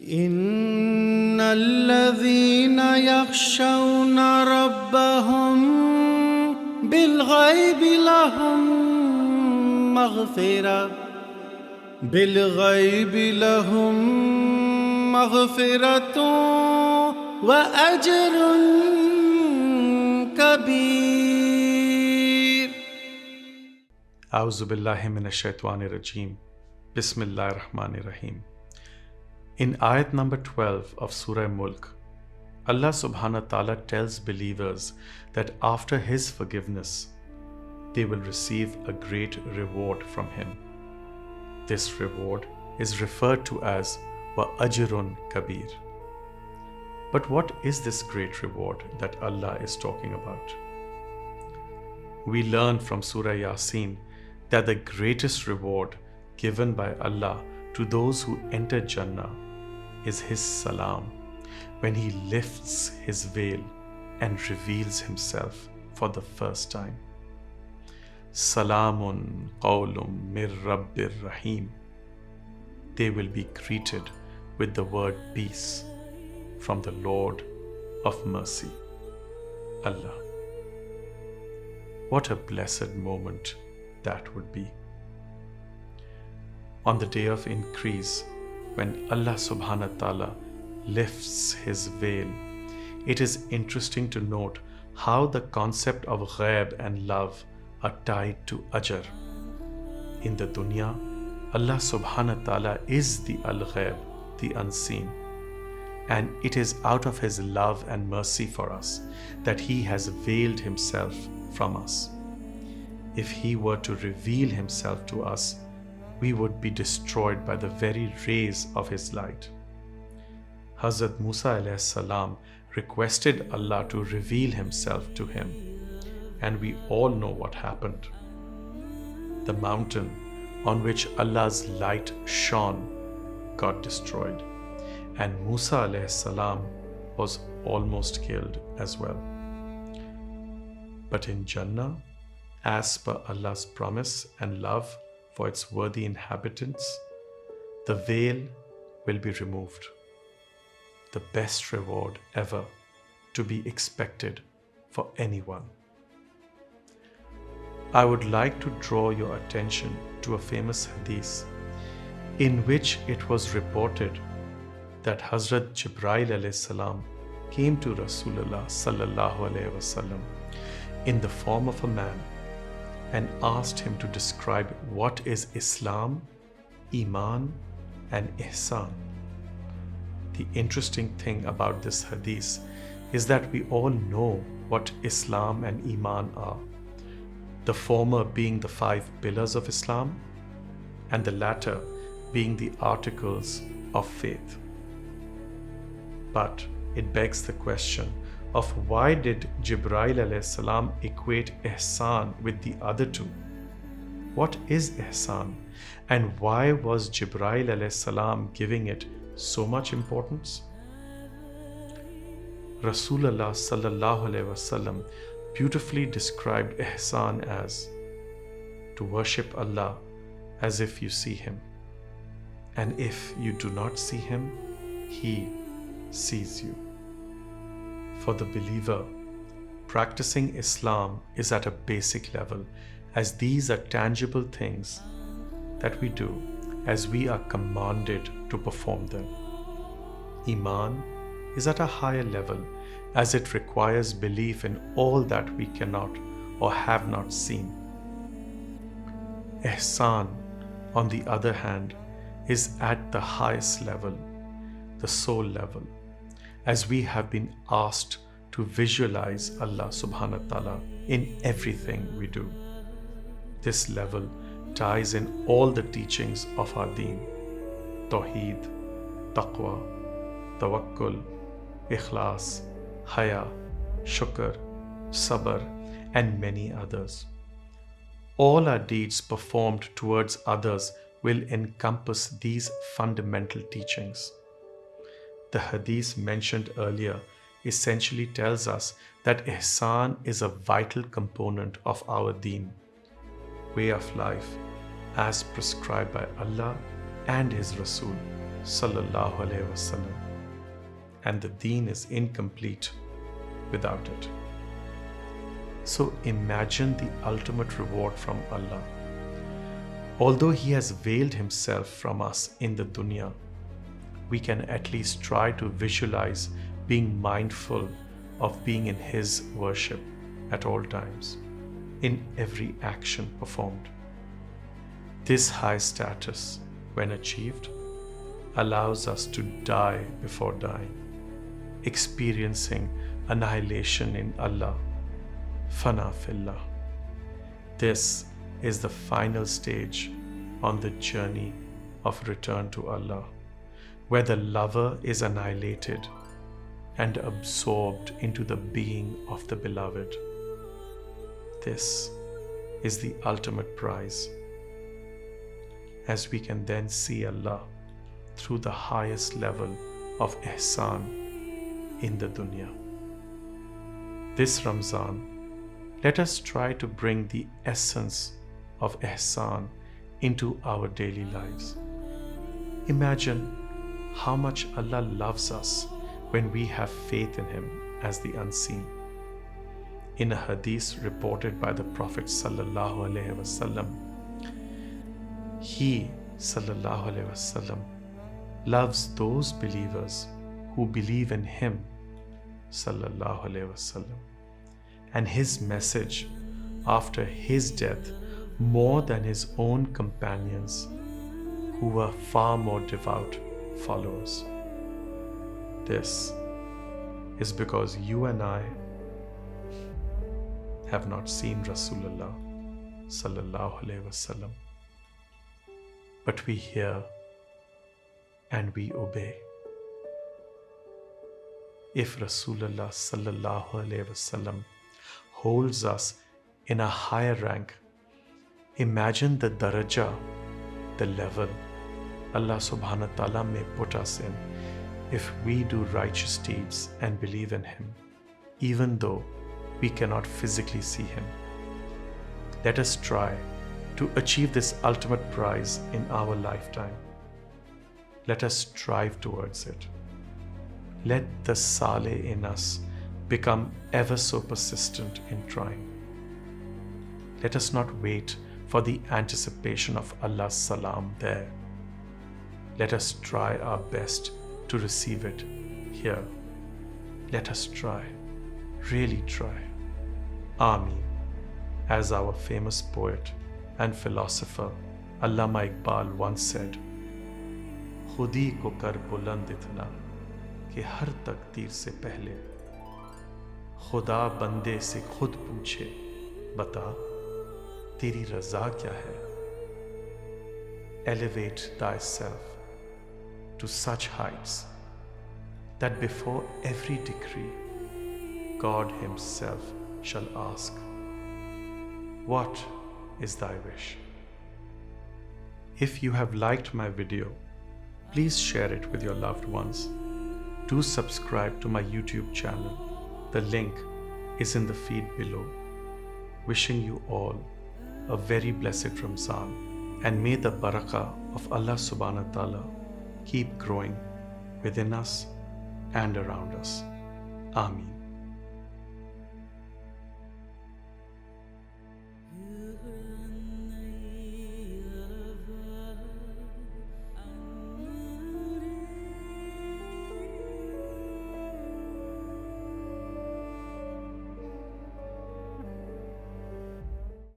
إن الذين يخشون ربهم بالغيب لهم مغفرة وأجر كبير. أعوذ بالله من الشيطان الرجيم. بسم الله الرحمن الرحيم. In ayat number 12 of Surah Mulk, Allah subhanahu wa ta'ala tells believers that after His forgiveness, they will receive a great reward from Him. This reward is referred to as ajarun Kabir. But what is this great reward that Allah is talking about? We learn from Surah Yasin that the greatest reward given by Allah to those who enter Jannah is His Salaam, when He lifts His veil and reveals Himself for the first time. Salaam Qaulan Mir Rabbir Rahim. They will be greeted with the word peace from the Lord of mercy, Allah. What a blessed moment that would be. On the day of increase, when Allah subhanahu wa ta'ala lifts His veil, it is interesting to note how the concept of ghaib and love are tied to ajar. In the Duniya, Allah subhanahu wa ta'ala is the al-ghaib, the unseen. And it is out of His love and mercy for us that He has veiled Himself from us. If He were to reveal Himself to us, we would be destroyed by the very rays of His light. Hazrat Musa alayhi salam requested Allah to reveal Himself to him, and we all know what happened. The mountain on which Allah's light shone got destroyed, and Musa alayhi salam was almost killed as well. But in Jannah, as per Allah's promise and love for its worthy inhabitants, the veil will be removed. The best reward ever to be expected for anyone. I would like to draw your attention to a famous hadith in which it was reported that Hazrat Jibreel alayhi salam came to Rasulullah sallallahu alayhi wasallam in the form of a man and asked him to describe what is Islam, Iman, and Ehsaan. The interesting thing about this hadith is that we all know what Islam and Iman are, the former being the 5 pillars of Islam and the latter being the articles of faith. But it begs the question of why did Jibreel alayhi salam equate Ehsaan with the other two? What is Ehsaan, and why was Jibreel alayhi salam giving it so much importance? Rasulullah sallallahu alayhi wasallam beautifully described Ehsaan as to worship Allah as if you see Him, and if you do not see Him, He sees you. For the believer, practicing Islam is at a basic level, as these are tangible things that we do as we are commanded to perform them. Iman is at a higher level, as it requires belief in all that we cannot or have not seen. Ehsaan, on the other hand, is at the highest level, the soul level, as we have been asked to visualize Allah subhanahu wa ta'ala in everything we do. This level ties in all the teachings of our Deen: Tawheed, Taqwa, Tawakkul, Ikhlas, Haya, Shukr, Sabr, and many others. All our deeds performed towards others will encompass these fundamental teachings. The hadith mentioned earlier essentially tells us that Ehsaan is a vital component of our Deen, way of life, as prescribed by Allah and His Rasul, sallallahu alaihi wasallam, and the Deen is incomplete without it. So imagine the ultimate reward from Allah. Although He has veiled Himself from us in the Duniya, we can at least try to visualize being mindful of being in His worship at all times, in every action performed. This high status, when achieved, allows us to die before dying, experiencing annihilation in Allah, Fana Fillah. This is the final stage on the journey of return to Allah, where the lover is annihilated and absorbed into the being of the beloved. This is the ultimate prize, as we can then see Allah through the highest level of Ehsaan in the Duniya. This Ramzan, let us try to bring the essence of Ehsaan into our daily lives. Imagine how much Allah loves us when we have faith in Him as the unseen. In a hadith reported by the Prophet sallallahu alaihi wasallam, he sallallahu alaihi wasallam loves those believers who believe in Him sallallahu alaihi wasallam and His message after His death more than His own companions, who were far more devout followers. This is because you and I have not seen Rasulullah sallallahu alaihi wasallam, but we hear and we obey. If Rasulullah sallallahu alaihi wasallam holds us in a higher rank, imagine the daraja, the level Allah subhanahu wa ta'ala may put us in if we do righteous deeds and believe in Him, even though we cannot physically see Him. Let us try to achieve this ultimate prize in our lifetime. Let us strive towards it. Let the Saleh in us become ever so persistent in trying. Let us not wait for the anticipation of Allah's Salaam there. Let us try our best to receive it here. Let us try, really try. Ameen. As our famous poet and philosopher Allama Iqbal once said, खुदी को कर बुलंद इतना कि हर तकदीर से पहले खुदा बंदे से खुद पूछे, बता तेरी रज़ा क्या है? Elevate thyself to such heights that before every decree, God Himself shall ask, what is thy wish? If you have liked my video, please share it with your loved ones. Do subscribe to my YouTube channel. The link is in the feed below. Wishing you all a very blessed Ramzan, and may the barakah of Allah subhanahu wa ta'ala keep growing within us and around us. Ameen.